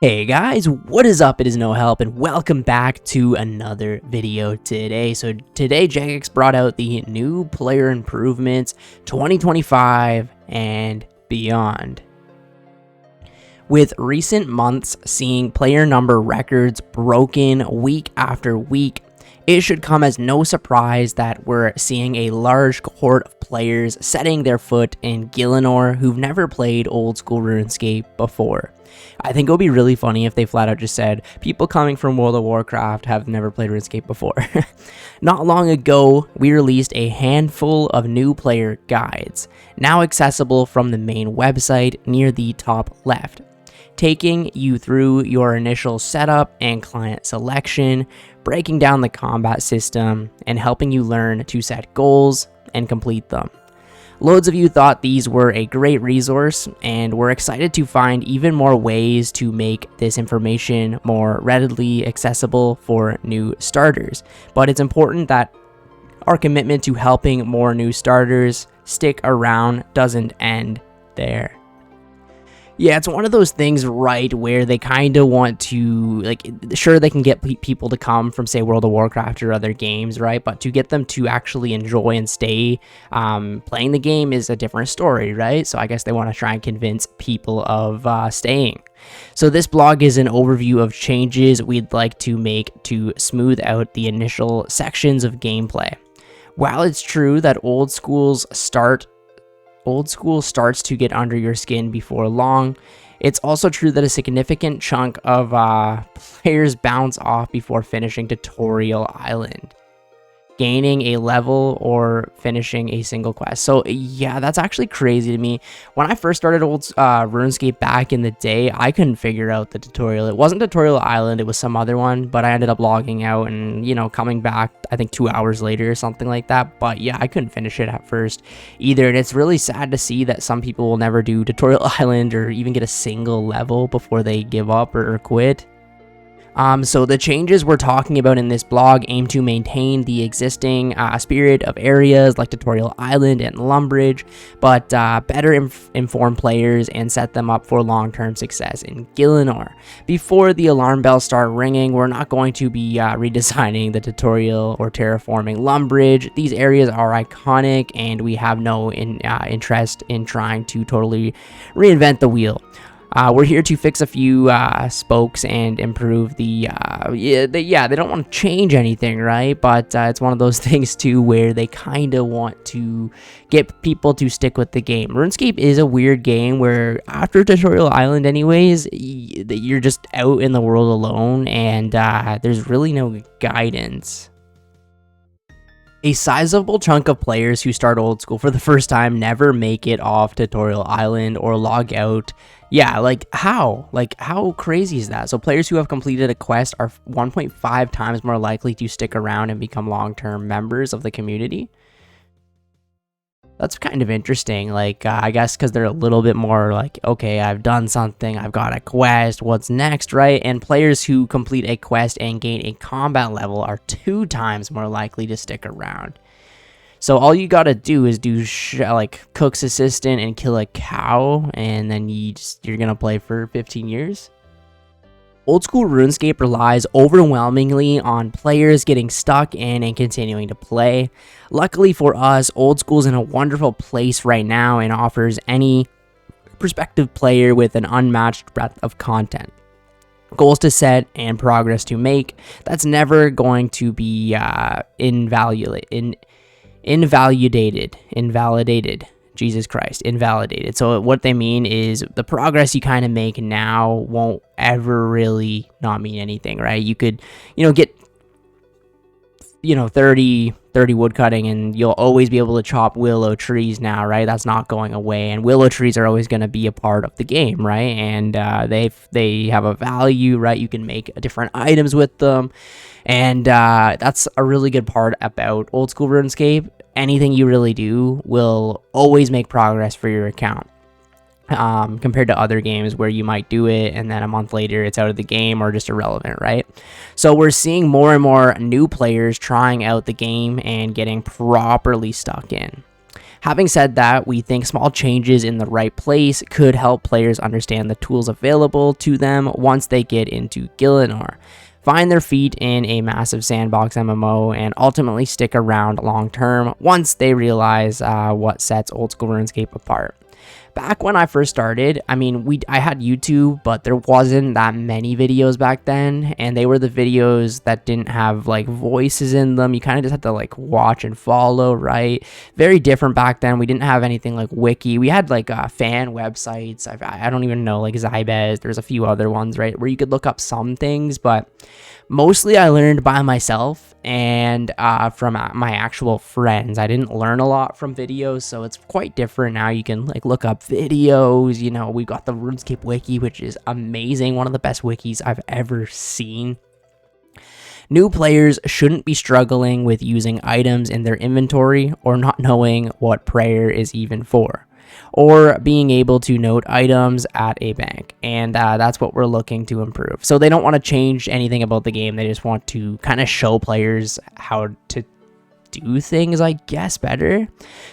Hey guys, what is up? It is No Help and welcome back to another video today. So today Jagex brought out the new player improvements 2025 and beyond. With recent months seeing player number records broken week after week, it should come as no surprise that we're seeing a large cohort of players setting their foot in Gielinor who've never played old school RuneScape before. I think it would be really funny if they flat out just said, people coming from World of Warcraft have never played RuneScape before. Not long ago, we released a handful of new player guides, now accessible from the main website near the top left, taking you through your initial setup and client selection, breaking down the combat system, and helping you learn to set goals and complete them. Loads of you thought these were a great resource, and we're excited to find even more ways to make this information more readily accessible for new starters. But it's important that our commitment to helping more new starters stick around doesn't end there. Yeah, it's one of those things, right, where they kind of want to, like, sure, they can get people to come from, say, World of Warcraft or other games, right? But to get them to actually enjoy and stay playing the game is a different story, right? So I guess they want to try and convince people of staying. So this blog is an overview of changes we'd like to make to smooth out the initial sections of gameplay. While it's true that old school starts to get under your skin before long, it's also true that a significant chunk of players bounce off before finishing Tutorial Island, gaining a level, or finishing a single quest. So yeah, that's actually crazy to me. When I first started old RuneScape back in the day, I couldn't figure out the tutorial. It wasn't Tutorial Island, it was some other one, but I ended up logging out and, you know, coming back, I think 2 hours later or something like that. But yeah, I couldn't finish it at first either, and it's really sad to see that some people will never do Tutorial Island or even get a single level before they give up or quit. So the changes we're talking about in this blog aim to maintain the existing spirit of areas like Tutorial Island and Lumbridge, but better inform players and set them up for long-term success in Gielinor. Before the alarm bells start ringing, we're not going to be redesigning the tutorial or terraforming Lumbridge. These areas are iconic, and we have no interest in trying to totally reinvent the wheel. We're here to fix a few spokes and improve the, they don't want to change anything, right? But it's one of those things too where they kind of want to get people to stick with the game. RuneScape is a weird game where after Tutorial Island anyways, you're just out in the world alone, and there's really no guidance. A sizable chunk of players who start old school for the first time never make it off Tutorial Island or log out. Yeah, like how? Like how crazy is that? So players who have completed a quest are 1.5 times more likely to stick around and become long-term members of the community. That's kind of interesting. Like, I guess because they're a little bit more like, okay, I've done something, I've got a quest, what's next, right? And players who complete a quest and gain a combat level are 2 times more likely to stick around. So all you gotta do is do like Cook's Assistant and kill a cow, and then you're gonna play for 15 years. Old school RuneScape relies overwhelmingly on players getting stuck in and continuing to play. Luckily for us, Old School's in a wonderful place right now and offers any prospective player with an unmatched breadth of content, goals to set, and progress to make. That's never going to be invalidated. Jesus Christ, invalidated. So what they mean is the progress you kind of make now won't ever really not mean anything, right? You could, get 30 wood cutting and you'll always be able to chop willow trees now, right? That's not going away, and willow trees are always going to be a part of the game, right? And they have a value, right? You can make different items with them, and that's a really good part about old school RuneScape. Anything you really do will always make progress for your account, compared to other games where you might do it and then a month later it's out of the game or just irrelevant, right? So we're seeing more and more new players trying out the game and getting properly stuck in. Having said that, we think small changes in the right place could help players understand the tools available to them once they get into Gielinor, find their feet in a massive sandbox MMO, and ultimately stick around long term once they realize what sets old school RuneScape apart. Back when I first started, I mean, I had YouTube, but there wasn't that many videos back then, and they were the videos that didn't have like voices in them. You kind of just had to like watch and follow, right? Very different back then. We didn't have anything like Wiki. We had like fan websites. I don't even know, like Zybez. There's a few other ones, right, where you could look up some things, but mostly I learned by myself and from my actual friends. I didn't learn a lot from videos, so it's quite different now. You can like look up videos. You know, we've got the RuneScape wiki, which is amazing, one of the best wikis I've ever seen. New players shouldn't be struggling with using items in their inventory or not knowing what prayer is even for, or being able to note items at a bank, and that's what we're looking to improve. So they don't want to change anything about the game, they just want to kind of show players how to do things, I guess, better.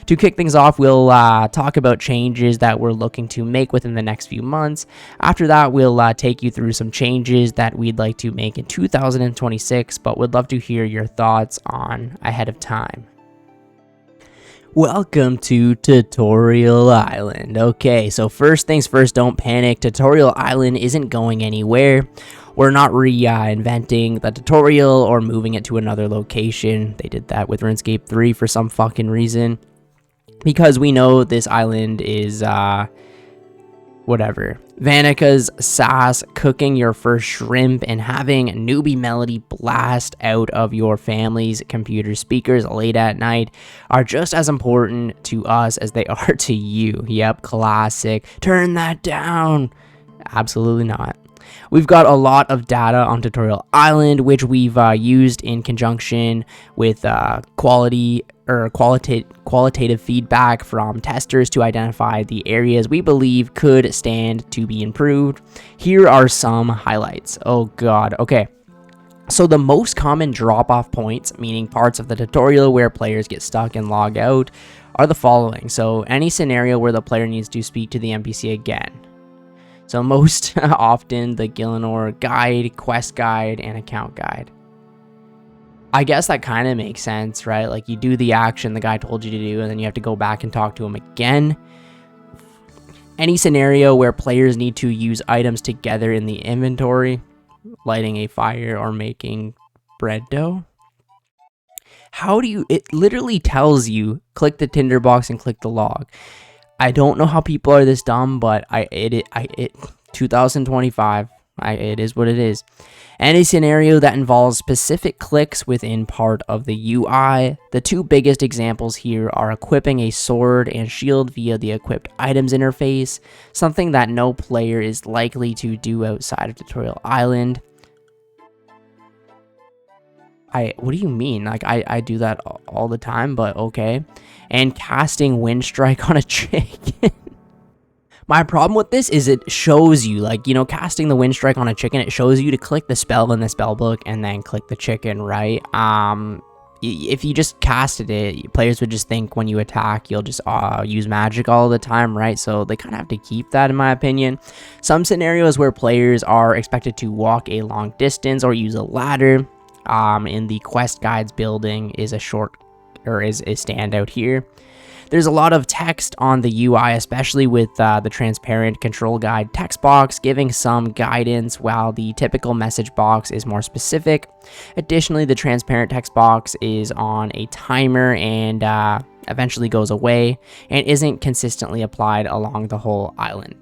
To kick things off, we'll talk about changes that we're looking to make within the next few months. After that, we'll take you through some changes that we'd like to make in 2026, but would love to hear your thoughts on ahead of time. Welcome to Tutorial Island. Okay, so first things first, don't panic. Tutorial Island isn't going anywhere. We're not reinventing the tutorial or moving it to another location. They did that with RuneScape 3 for some fucking reason. Because we know this island is, whatever. Vanika's sass, cooking your first shrimp, and having newbie melody blast out of your family's computer speakers late at night are just as important to us as they are to you. Yep, classic. Turn that down. Absolutely not. We've got a lot of data on Tutorial Island, which we've used in conjunction with qualitative feedback from testers to identify the areas we believe could stand to be improved. Here are some highlights. Oh god, okay. So the most common drop-off points, meaning parts of the tutorial where players get stuck and log out, are the following. So any scenario where the player needs to speak to the NPC again. So most often the Gielinor guide, quest guide, and account guide. I guess that kind of makes sense, right? Like you do the action the guy told you to do, and then you have to go back and talk to him again. Any scenario where players need to use items together in the inventory, lighting a fire or making bread dough. How do you, it literally tells you, click the tinderbox and click the log. I don't know how people are this dumb, but 2025, it is what it is. Any scenario that involves specific clicks within part of the UI. The two biggest examples here are equipping a sword and shield via the equipped items interface, something that no player is likely to do outside of Tutorial Island. What do you mean? Like, I do that all the time, but okay. And casting Wind Strike on a chicken. My problem with this is it shows you, like, you know, casting the Wind Strike on a chicken, it shows you to click the spell in the spell book and then click the chicken, right? If you just casted it, players would just think when you attack, you'll just use magic all the time, right? So they kind of have to keep that, in my opinion. Some scenarios where players are expected to walk a long distance or use a ladder in the quest guides building is a standout here. There's a lot of text on the UI, especially with the transparent control guide text box, giving some guidance, while the typical message box is more specific. Additionally, the transparent text box is on a timer and eventually goes away and isn't consistently applied along the whole island.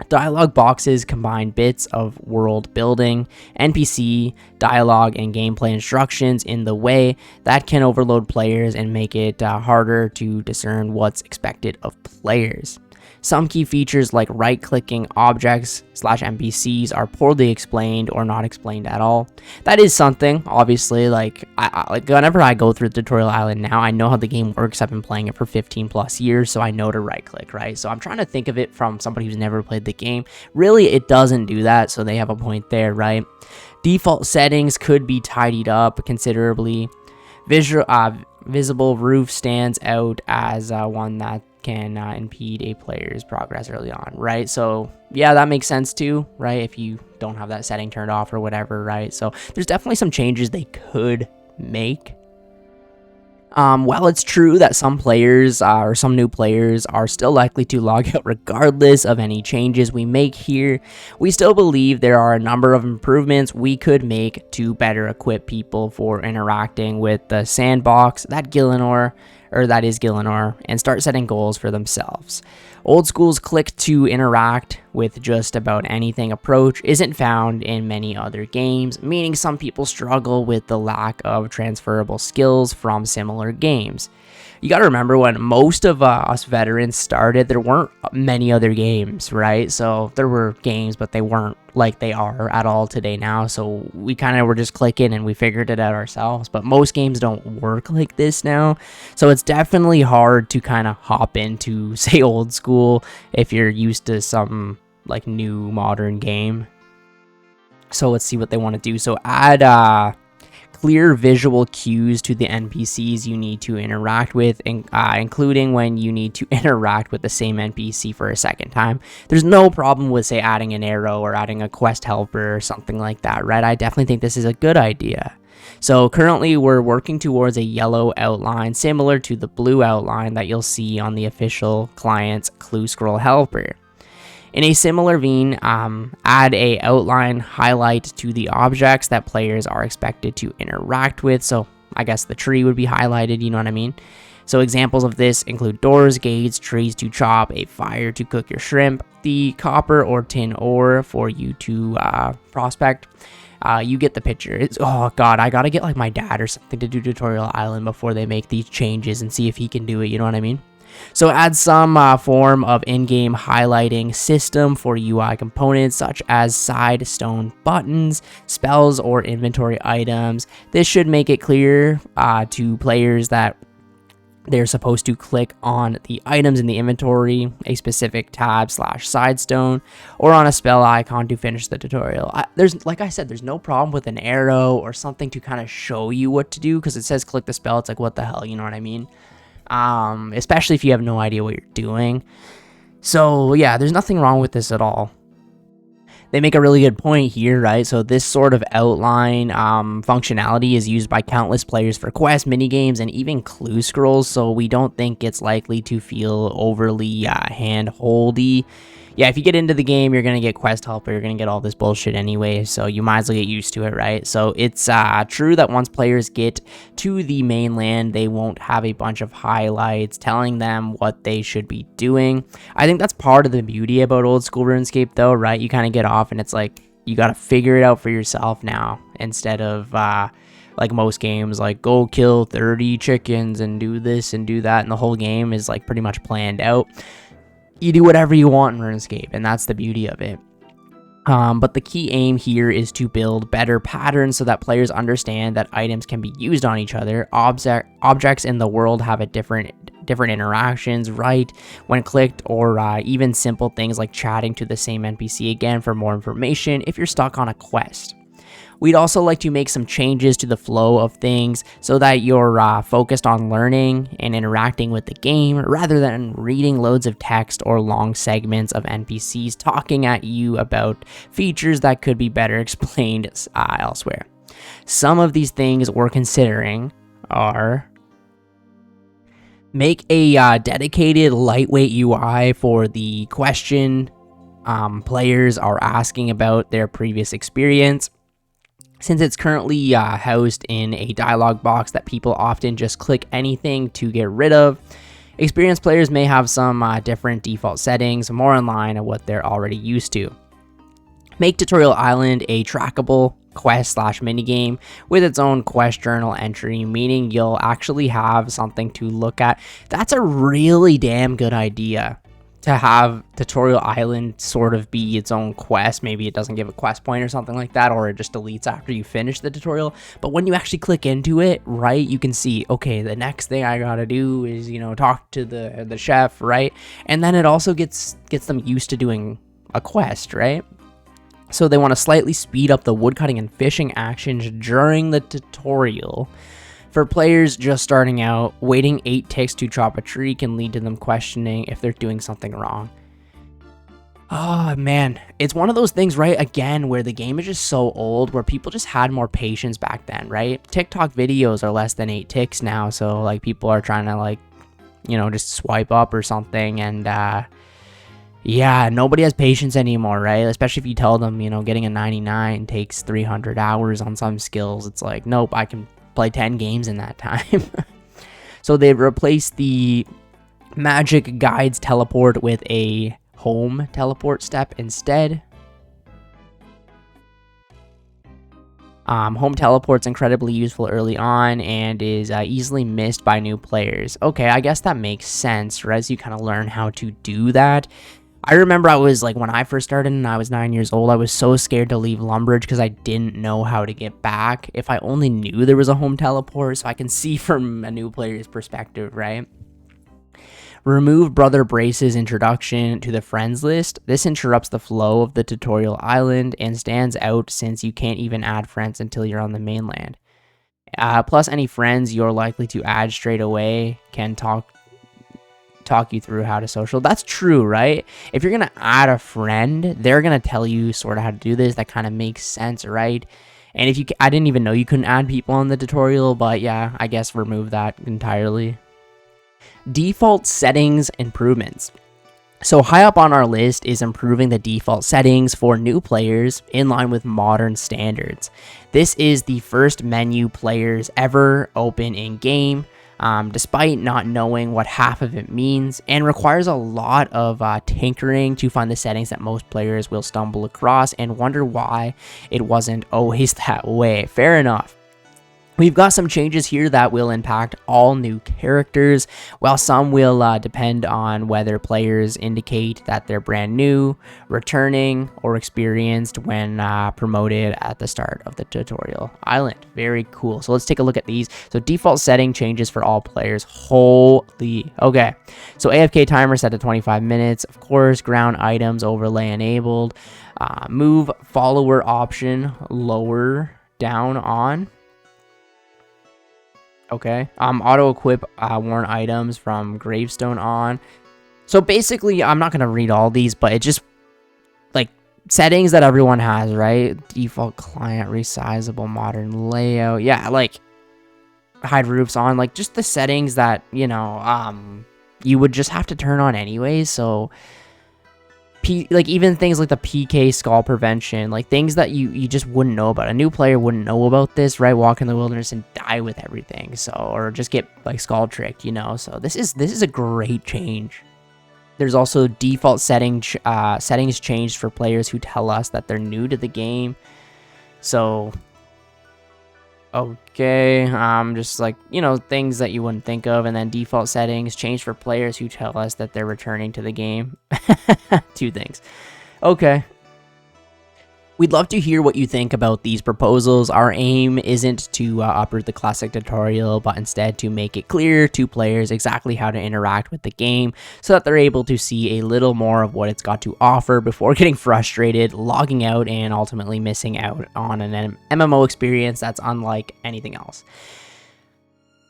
Dialogue boxes combine bits of world building, NPC, dialogue, and gameplay instructions in the way that can overload players and make it harder to discern what's expected of players. Some key features like right-clicking objects / NPCs are poorly explained or not explained at all. That is something, obviously, like whenever I go through the Tutorial Island now, I know how the game works. I've been playing it for 15 plus years, so I know to right-click, right? So I'm trying to think of it from somebody who's never played the game. Really, it doesn't do that, so they have a point there, right? Default settings could be tidied up considerably. visible roof stands out as one that can impede a player's progress early on, right? So yeah, that makes sense too, right? If you don't have that setting turned off or whatever, right? So there's definitely some changes they could make. While it's true that some players or some new players are still likely to log out regardless of any changes we make here, we still believe there are a number of improvements we could make to better equip people for interacting with the sandbox that is Gielinor, and start setting goals for themselves. Old School's click to interact with just about anything approach isn't found in many other games, meaning some people struggle with the lack of transferable skills from similar games. You gotta remember, when most of us veterans started, there weren't many other games, right? So there were games, but they weren't like they are at all today now. So we kind of were just clicking and we figured it out ourselves. But most games don't work like this now. So it's definitely hard to kind of hop into, say, Old School if you're used to some like new modern game. So let's see what they want to do. So add clear visual cues to the NPCs you need to interact with, including when you need to interact with the same NPC for a second time. There's no problem with, say, adding an arrow or adding a quest helper or something like that, right? I definitely think this is a good idea. So currently we're working towards a yellow outline similar to the blue outline that you'll see on the official client's clue scroll helper. In a similar vein, add a outline highlight to the objects that players are expected to interact with. So I guess the tree would be highlighted, you know what I mean? So examples of this include doors, gates, trees to chop, a fire to cook your shrimp, the copper or tin ore for you to prospect. You get the picture. Oh god, I gotta get like my dad or something to do Tutorial Island before they make these changes and see if he can do it, you know what I mean? So add some form of in-game highlighting system for UI components such as side stone buttons, spells, or inventory items. This should make it clear to players that they're supposed to click on the items in the inventory, a specific tab / side stone, or on a spell icon to finish the tutorial. Like I said, there's no problem with an arrow or something to kind of show you what to do, because it says click the spell. It's like, what the hell, you know what I mean? Especially if you have no idea what you're doing. So yeah, there's nothing wrong with this at all. They make a really good point here, right? So this sort of outline functionality is used by countless players for quests, minigames, and even clue scrolls, so we don't think it's likely to feel overly hand-holdy. Yeah, if you get into the game, you're going to get quest helper, you're going to get all this bullshit anyway, so you might as well get used to it, right? So it's true that once players get to the mainland, they won't have a bunch of highlights telling them what they should be doing. I think that's part of the beauty about old school RuneScape though, right? You kind of get off and it's like, you got to figure it out for yourself now, instead of like most games, like go kill 30 chickens and do this and do that, and the whole game is like pretty much planned out. You do whatever you want in RuneScape, and that's the beauty of it. But the key aim here is to build better patterns so that players understand that items can be used on each other. Objects in the world have a different interactions, right, when clicked, or even simple things like chatting to the same NPC again for more information if you're stuck on a quest. We'd also like to make some changes to the flow of things so that you're focused on learning and interacting with the game rather than reading loads of text or long segments of NPCs talking at you about features that could be better explained elsewhere. Some of these things we're considering are: make a dedicated lightweight UI for the question players are asking about their previous experience. Since it's currently housed in a dialog box that people often just click anything to get rid of, experienced players may have some different default settings, more in line with what they're already used to. Make Tutorial Island a trackable quest / minigame with its own quest journal entry, meaning you'll actually have something to look at. That's a really damn good idea, to have Tutorial Island sort of be its own quest. Maybe it doesn't give a quest point or something like that, or it just deletes after you finish the tutorial. But when you actually click into it, right, you can see, okay, the next thing I gotta do is, you know, talk to the chef, right? And then it also gets them used to doing a quest, right? So they want to slightly speed up the woodcutting and fishing actions during the tutorial. For players just starting out, waiting 8 ticks to chop a tree can lead to them questioning if they're doing something wrong. Oh man, it's one of those things, right? Again, where the game is just so old, where people just had more patience back then, right? TikTok videos are less than 8 ticks now, so like people are trying to like, you know, just swipe up or something, and yeah, nobody has patience anymore, right? Especially if you tell them, you know, getting a 99 takes 300 hours on some skills. It's like, nope, I can play 10 games in that time. So they've replaced the magic guides teleport with a home teleport step instead. Home teleport's incredibly useful early on and is easily missed by new players. Okay, I guess that makes sense, right? As you kind of learn how to do that. I remember I was like, when I first started and I was 9 years old, I was so scared to leave Lumbridge because I didn't know how to get back. If I only knew there was a home teleport, so I can see from a new player's perspective, right? Remove Brother Brace's introduction to the friends list. This interrupts the flow of the tutorial island and stands out since you can't even add friends until you're on the mainland. Plus, any friends you're likely to add straight away can talk you through how to social. That's true, right? If you're gonna add a friend, they're gonna tell you sort of how to do this. That kind of makes sense, right? And if I didn't even know you couldn't add people on the tutorial, but yeah, I guess remove that entirely. Default settings improvements. So high up on our list is improving the default settings for new players in line with modern standards. This is the first menu players ever open in game, despite not knowing what half of it means, and requires a lot of tinkering to find the settings that most players will stumble across and wonder why it wasn't always that way. Fair enough. We've got some changes here that will impact all new characters, while some will depend on whether players indicate that they're brand new, returning, or experienced when promoted at the start of the tutorial island. Very cool. So let's take a look at these. So default setting changes for all players. Holy. Okay. So AFK timer set to 25 minutes. Of course, ground items overlay enabled. Move follower option lower down on. Okay, auto equip worn items from gravestone on. So basically, I'm not gonna read all these, but it just like settings that everyone has, right? Default client resizable modern layout. Yeah, like hide roofs on, like just the settings that, you know, you would just have to turn on anyways. So like even things like the PK skull prevention, like things that you just wouldn't know about. A new player wouldn't know about this, right? Walk in the wilderness and die with everything. So, or just get like skull tricked, you know. So this is a great change. There's also default settings changed for players who tell us that they're new to the game. So okay, just like, you know, things that you wouldn't think of. And then default settings changed for players who tell us that they're returning to the game. 2 things. Okay. We'd love to hear what you think about these proposals. Our aim isn't to uproot the classic tutorial, but instead to make it clear to players exactly how to interact with the game so that they're able to see a little more of what it's got to offer before getting frustrated, logging out, and ultimately missing out on an MMO experience that's unlike anything else.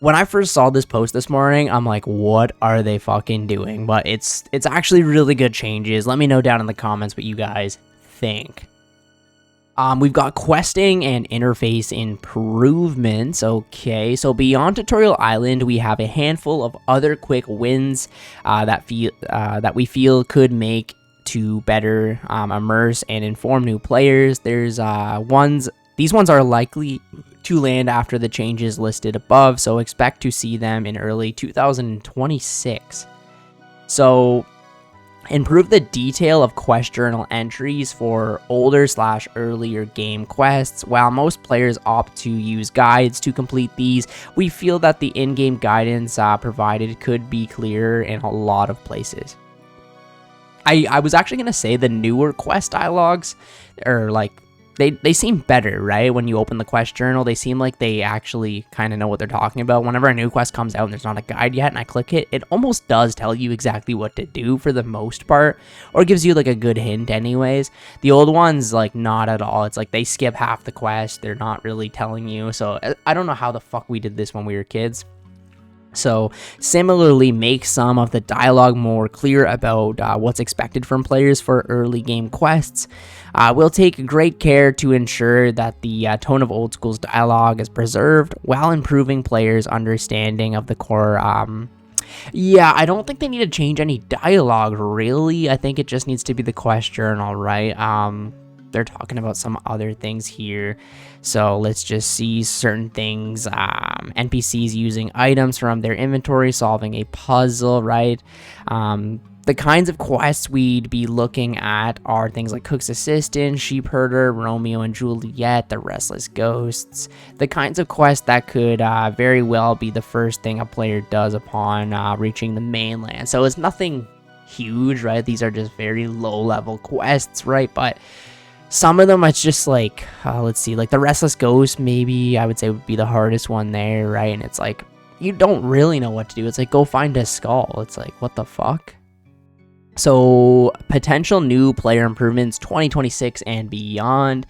When I first saw this post this morning, I'm like, what are they fucking doing? But it's actually really good changes. Let me know down in the comments what you guys think. We've got questing and interface improvements. Okay, so beyond Tutorial Island, we have a handful of other quick wins that we feel could make to better immerse and inform new players. There's these ones are likely to land after the changes listed above, so expect to see them in early 2026. So improve the detail of quest journal entries for older/earlier game quests. While most players opt to use guides to complete these, we feel that the in-game guidance provided could be clearer in a lot of places. I was actually going to say the newer quest dialogues, or like they seem better, right? When you open the quest journal, they seem like they actually kind of know what they're talking about. Whenever a new quest comes out and there's not a guide yet and I click it, it almost does tell you exactly what to do for the most part, or gives you like a good hint anyways. The old ones, like, not at all. It's like they skip half the quest. They're not really telling you. So I don't know how the fuck we did this when we were kids. So similarly, make some of the dialogue more clear about what's expected from players for early game quests. We'll take great care to ensure that the tone of Old School's dialogue is preserved while improving players' understanding of the core. Yeah, I don't think they need to change any dialogue, really. I think it just needs to be the quest journal, right? They're talking about some other things here. So let's just see certain things. NPCs using items from their inventory, solving a puzzle, right? The kinds of quests we'd be looking at are things like Cook's Assistant, Sheep Herder, Romeo and Juliet, the Restless Ghosts. The kinds of quests that could very well be the first thing a player does upon reaching the mainland. So it's nothing huge, right? These are just very low-level quests, right? But some of them, it's just like, let's see, like the Restless Ghost, maybe I would say would be the hardest one there, right? And it's like, you don't really know what to do. It's like, go find a skull. It's like, what the fuck? So, potential new player improvements 2026 and beyond.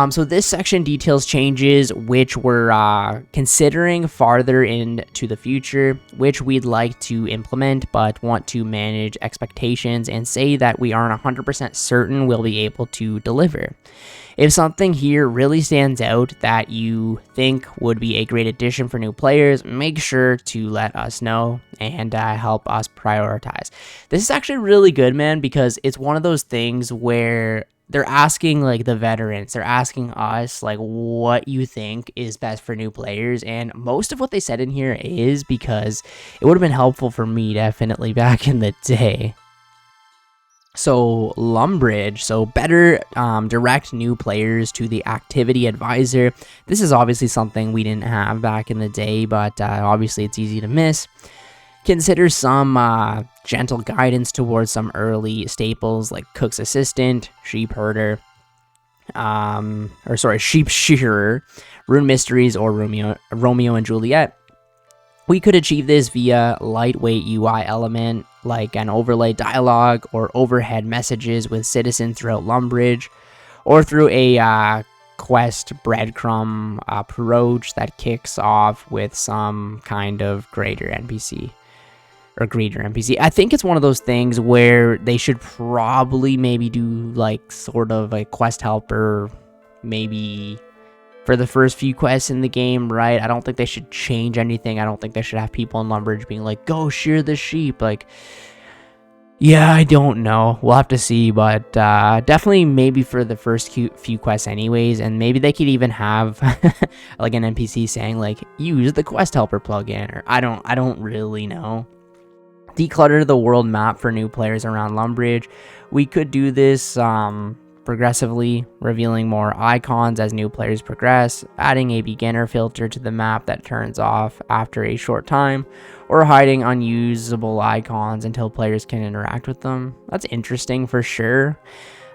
So this section details changes which we're considering farther into the future, which we'd like to implement but want to manage expectations and say that we aren't 100% certain we'll be able to deliver. If something here really stands out that you think would be a great addition for new players, make sure to let us know and help us prioritize. This is actually really good, man, because it's one of those things where they're asking, like, the veterans, they're asking us, like, what you think is best for new players, and most of what they said in here is because it would have been helpful for me, definitely, back in the day. So, Lumbridge, so better direct new players to the activity advisor. This is obviously something we didn't have back in the day, but obviously it's easy to miss. Consider some gentle guidance towards some early staples like Cook's Assistant, Sheep Herder, Sheep Shearer, Rune Mysteries, or Romeo and Juliet. We could achieve this via lightweight UI element like an overlay dialogue or overhead messages with citizens throughout Lumbridge, or through a quest breadcrumb approach that kicks off with some kind of greater NPC. I think it's one of those things where they should probably maybe do like sort of a quest helper maybe for the first few quests in the game, right? I don't think they should change anything. I don't think they should have people in Lumbridge being like, go shear the sheep. Like, yeah, I don't know. We'll have to see, but definitely maybe for the first few quests anyways, and maybe they could even have like an NPC saying like, use the quest helper plugin, or I don't really know. Declutter the world map for new players around Lumbridge. We could do this progressively, revealing more icons as new players progress, adding a beginner filter to the map that turns off after a short time, or hiding unusable icons until players can interact with them. That's interesting for sure.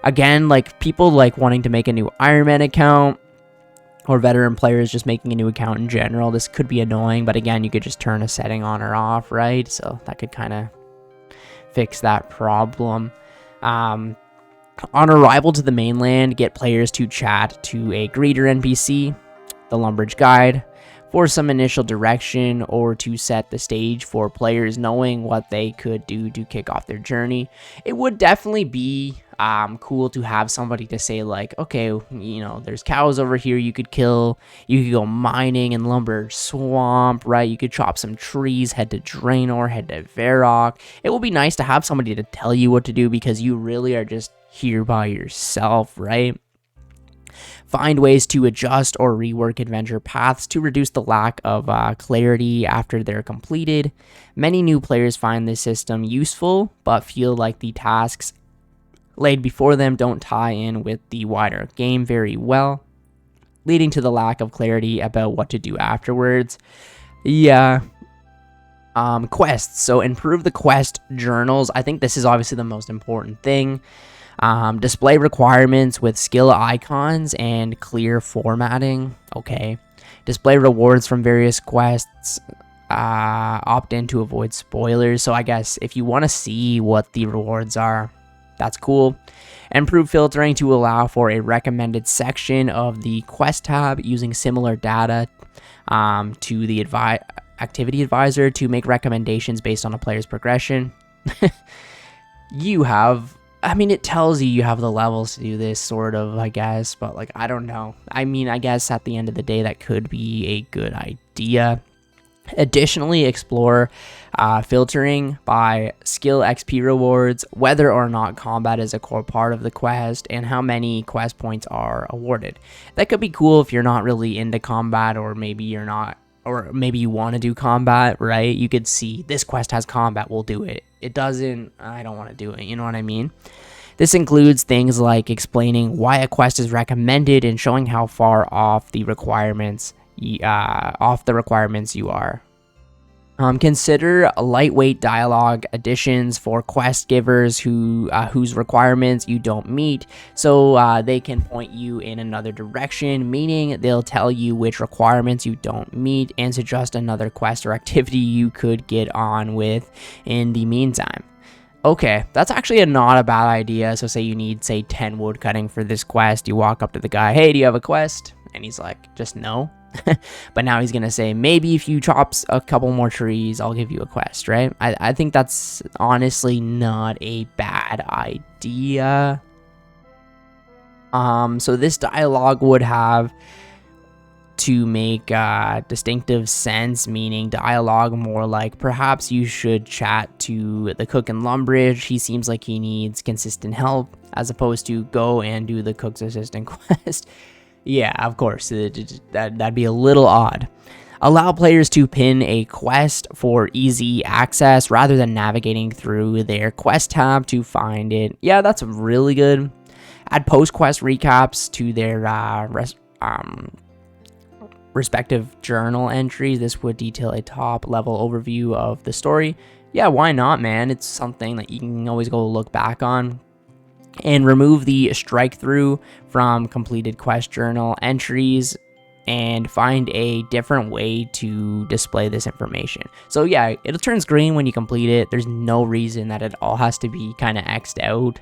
Again, like people like wanting to make a new Ironman account, or veteran players just making a new account in general. This could be annoying, but again, you could just turn a setting on or off, right? So that could kind of fix that problem. On arrival to the mainland, get players to chat to a greeter NPC, the Lumbridge guide, for some initial direction or to set the stage for players knowing what they could do to kick off their journey. It would definitely be cool to have somebody to say like, okay, you know, there's cows over here you could kill, you could go mining in Lumbridge Swamp, right? You could chop some trees, head to Draenor, head to Varrock. It will be nice to have somebody to tell you what to do because you really are just here by yourself, right? Find ways to adjust or rework adventure paths to reduce the lack of clarity after they're completed. Many new players find this system useful, but feel like the tasks laid before them don't tie in with the wider game very well, leading to the lack of clarity about what to do afterwards. Yeah. Quests. So improve the quest journals. I think this is obviously the most important thing. Display requirements with skill icons and clear formatting. Okay. Display rewards from various quests. Opt in to avoid spoilers. So I guess if you want to see what the rewards are, that's cool. Improve filtering to allow for a recommended section of the quest tab using similar data to the activity advisor to make recommendations based on a player's progression. It tells you have the levels to do this, sort of, I guess, but like, I don't know. I mean, I guess at the end of the day, that could be a good idea. Additionally, explore filtering by skill XP rewards, whether or not combat is a core part of the quest, and how many quest points are awarded. That could be cool if you're not really into combat, or maybe you're not, or maybe you want to do combat, right? You could see this quest has combat, we'll do it. It doesn't, I don't want to do it, you know what I mean? This includes things like explaining why a quest is recommended and showing how far off the requirements you are. Consider lightweight dialogue additions for quest givers whose requirements you don't meet, so they can point you in another direction, meaning they'll tell you which requirements you don't meet and suggest another quest or activity you could get on with in the meantime. Okay, that's actually not a bad idea. So say you need, say, 10 wood cutting for this quest. You walk up to the guy, hey, do you have a quest? And he's like, just no. But now he's going to say, maybe if you chop a couple more trees, I'll give you a quest, right? I think that's honestly not a bad idea. So this dialogue would have to make distinctive sense, meaning dialogue more like, perhaps you should chat to the cook in Lumbridge. He seems like he needs consistent help, as opposed to go and do the cook's assistant quest. Yeah, of course, that'd be a little odd. Allow players to pin a quest for easy access rather than navigating through their quest tab to find it. Yeah, that's really good. Add post-quest recaps to their respective journal entries. This would detail a top-level overview of the story. Yeah, why not, man? It's something that you can always go look back on. And remove the strike through from completed quest journal entries and find a different way to display this information. So yeah, it turns green when you complete it. There's no reason that it all has to be kind of X'd out.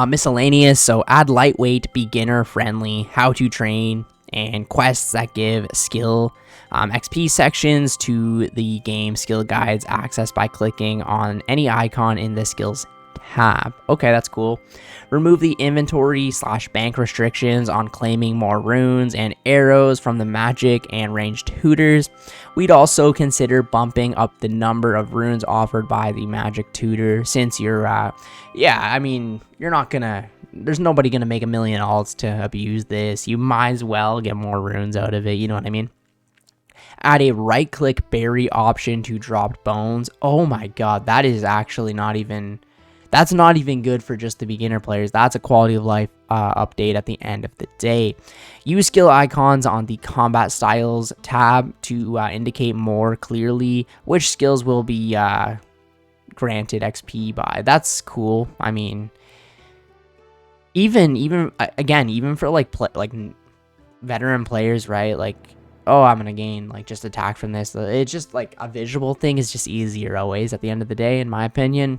Miscellaneous, so add lightweight, beginner friendly, how to train, and quests that give skill XP sections to the game skill guides accessed by clicking on any icon in the skills tab. Okay, that's cool. Remove the inventory / bank restrictions on claiming more runes and arrows from the magic and ranged tutors. We'd also consider bumping up the number of runes offered by the magic tutor, since you're you're not gonna, there's nobody gonna make a million alts to abuse this. You might as well get more runes out of it, you know what I mean? Add a right-click berry option to dropped bones. Oh my god, that is actually not even good for just the beginner players. That's a quality of life update at the end of the day. Use skill icons on the combat styles tab to indicate more clearly which skills will be granted XP by. That's cool. I mean, even for like veteran players, right? Like, oh, I'm gonna gain like just attack from this. It's just like a visual thing is just easier always at the end of the day, in my opinion.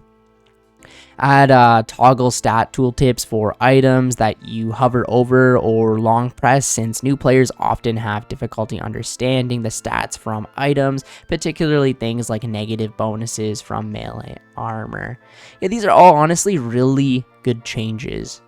Add toggle stat tooltips for items that you hover over or long press, since new players often have difficulty understanding the stats from items, particularly things like negative bonuses from melee armor. Yeah, these are all honestly really good changes.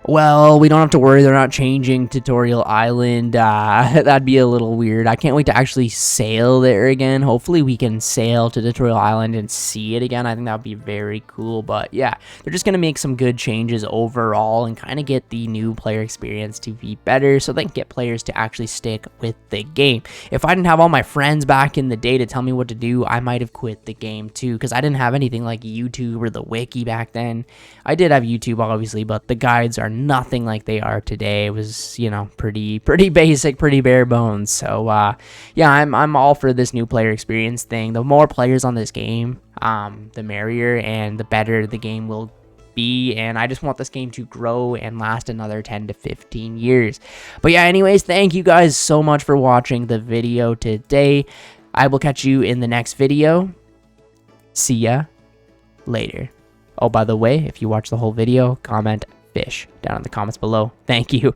Well, we don't have to worry, they're not changing Tutorial Island. That'd be a little weird. I can't wait to actually sail there again. Hopefully we can sail to Tutorial Island and see it again. I think that would be very cool. But yeah, they're just going to make some good changes overall and kind of get the new player experience to be better, so they can get players to actually stick with the game. If I didn't have all my friends back in the day to tell me what to do, I might have quit the game too, because I didn't have anything like YouTube or the wiki back then. I did have YouTube, obviously, but the guides are nothing like they are today. It was, you know, pretty basic, pretty bare bones. So yeah, I'm all for this new player experience thing. The more players on this game, the merrier, and the better the game will be, and I just want this game to grow and last another 10 to 15 years. But yeah, anyways, thank you guys so much for watching the video today. I will catch you in the next video. See ya later. Oh, by the way, if you watch the whole video, comment fish down in the comments below. Thank you.